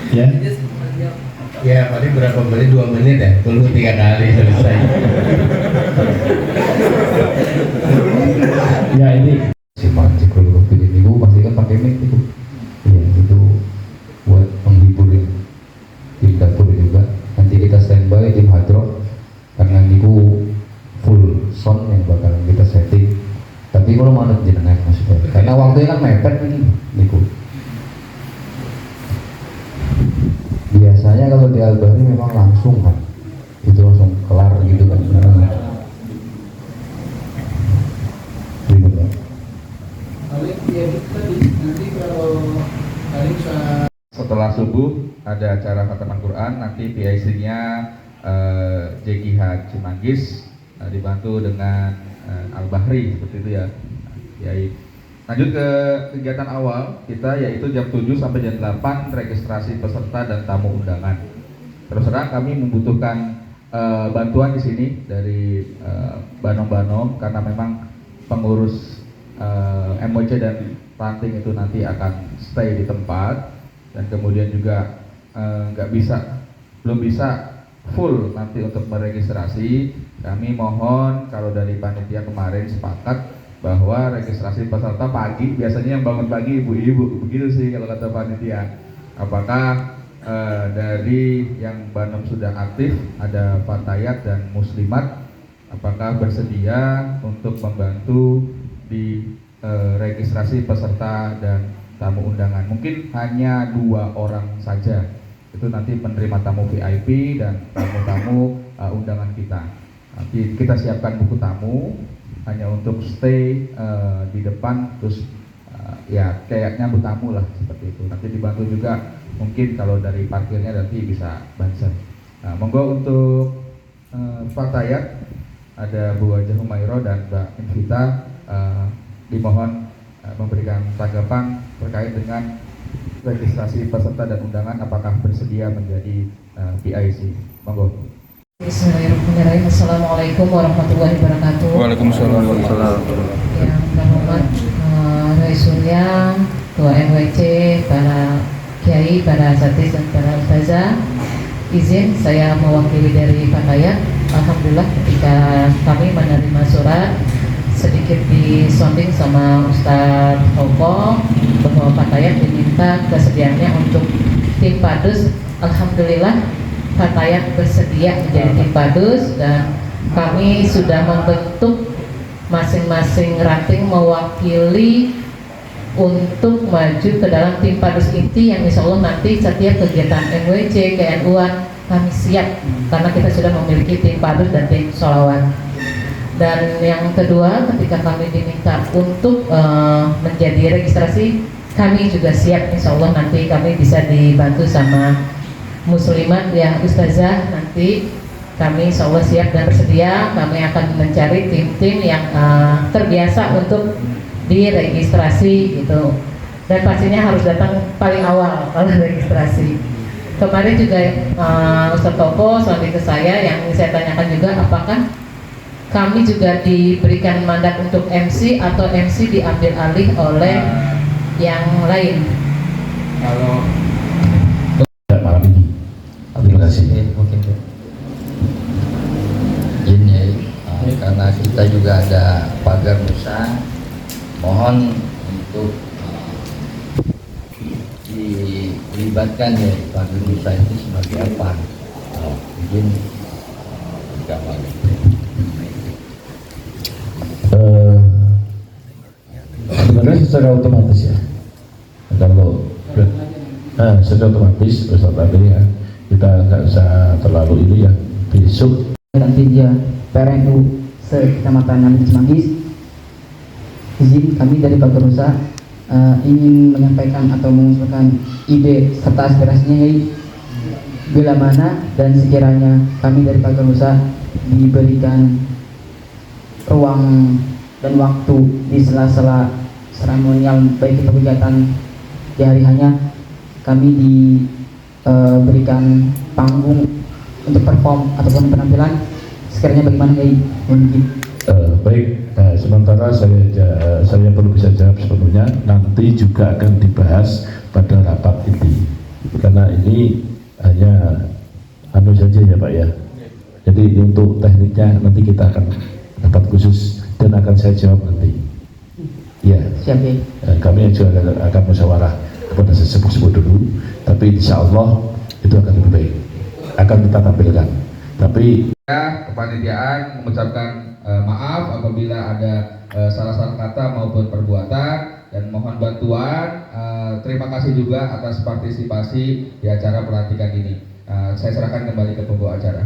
Ya. Ya, paling berapa menit? 2 menit ya. Tunggu 3 kali selesai. Ya ini. Simak kalau film itu pasti kan pakai mic itu. Iya, itu buat menghibur tim dapur juga. Nanti kita standby tim hadroh karena niku full sound yang bakal kita setting. Tapi kalau manut jenengan maksudnya, karena waktunya kan mepet ini niku. Biasanya kalau di Al-Bahri memang langsung kan, itu langsung kelar gitu kan. Ribet ya. Setelah subuh ada acara khataman Quran, nanti PIC-nya JKH Cimanggis dibantu dengan Al-Bahri seperti itu ya. Lanjut ke kegiatan awal kita, yaitu jam 7 sampai jam 8 registrasi peserta dan tamu undangan. Terus terang kami membutuhkan bantuan di sini dari Banom-Banom karena memang pengurus MWC dan ranting itu nanti akan stay di tempat, dan kemudian juga belum bisa full nanti untuk meregistrasi. Kami mohon kalau dari panitia kemarin sepakat bahwa registrasi peserta pagi, biasanya yang bangun pagi ibu-ibu, begitu sih kalau kata panitia. Apakah dari yang Banom sudah aktif ada Fatayat dan Muslimat, apakah bersedia untuk membantu di registrasi peserta dan tamu undangan? Mungkin hanya 2 orang saja, itu nanti penerima tamu VIP dan tamu-tamu undangan kita. Nanti kita siapkan buku tamu hanya untuk stay di depan, terus ya kayak nyambut tamu lah seperti itu. Nanti dibantu juga mungkin kalau dari parkirnya nanti bisa banser. Nah, monggo untuk Fatayat ada Bu Wajah Humairo dan Mbak Invita, dimohon memberikan tanggapan terkait dengan registrasi peserta dan undangan, apakah bersedia menjadi PIC. Monggo. Bismillahirrahmanirrahim. Assalamualaikum warahmatullahi wabarakatuh. Waalaikumsalam. Yang terhormat Raisulnya, Ketua MWC, para kiai, para asatidz dan para ustazah, izin saya mewakili dari Fatayat. Alhamdulillah ketika kami menerima surat sedikit disonding sama Ustadz Toko bahwa Fatayat diminta kesediaannya untuk tim Padus. Alhamdulillah Fatayat bersedia menjadi tim Padus, dan kami sudah membentuk masing-masing ranting mewakili untuk maju ke dalam tim Padus inti yang insya Allah nanti setiap kegiatan MWC, KNU-an kami siap karena kita sudah memiliki tim Padus dan tim sholawat. Dan yang kedua, ketika kami diminta untuk menjadi registrasi, kami juga siap, insya Allah nanti kami bisa dibantu sama Muslimat ya Ustazah. Nanti kami insya Allah siap dan bersedia. Kami akan mencari tim-tim yang terbiasa untuk diregistrasi gitu, dan pastinya harus datang paling awal kalau registrasi. Kemarin juga Ustadz Toko selanjutnya ke saya yang saya tanyakan juga, apakah kami juga diberikan mandat untuk MC atau MC diambil alih oleh yang lain? Kalau malam ini. Terima kasih. Mungkin ini karena kita juga ada pagar Musa, mohon untuk dilibatkan ya pagar Musa itu sebagai apa? Mungkin gambar. Sebenarnya secara otomatis ya, kalau secara otomatis besok tadi ya kita nggak usah terlalu ini ya, besok nanti dia PRNU sekecamatan Namit Cimanggis, izin kami dari Pagar Nusa ingin menyampaikan atau mengusulkan ide serta aspirasinya bila mana dan sekiranya kami dari Pagar Nusa diberikan ruang dan waktu di sela-sela seremonial baik itu kegiatan di hari hanya, kami diberikan panggung untuk perform ataupun penampilan, sekiranya bagaimana Kiai? Mungkin. Baik, sementara saya perlu bisa jawab sepenuhnya, nanti juga akan dibahas pada rapat inti, karena ini hanya anu saja ya Pak ya. Jadi untuk tekniknya nanti kita akan rapat khusus dan akan saya jawab nanti. Ya. Siap Kiai. Kami juga akan musyawarah kepada sesepuh dulu, tapi insya Allah itu akan lebih baik, akan kita tampilkan. Tapi kepanitiaan mengucapkan maaf apabila ada salah kata maupun perbuatan, dan mohon bantuan. Terima kasih juga atas partisipasi di acara pelantikan ini. Saya serahkan kembali ke pembawa acara.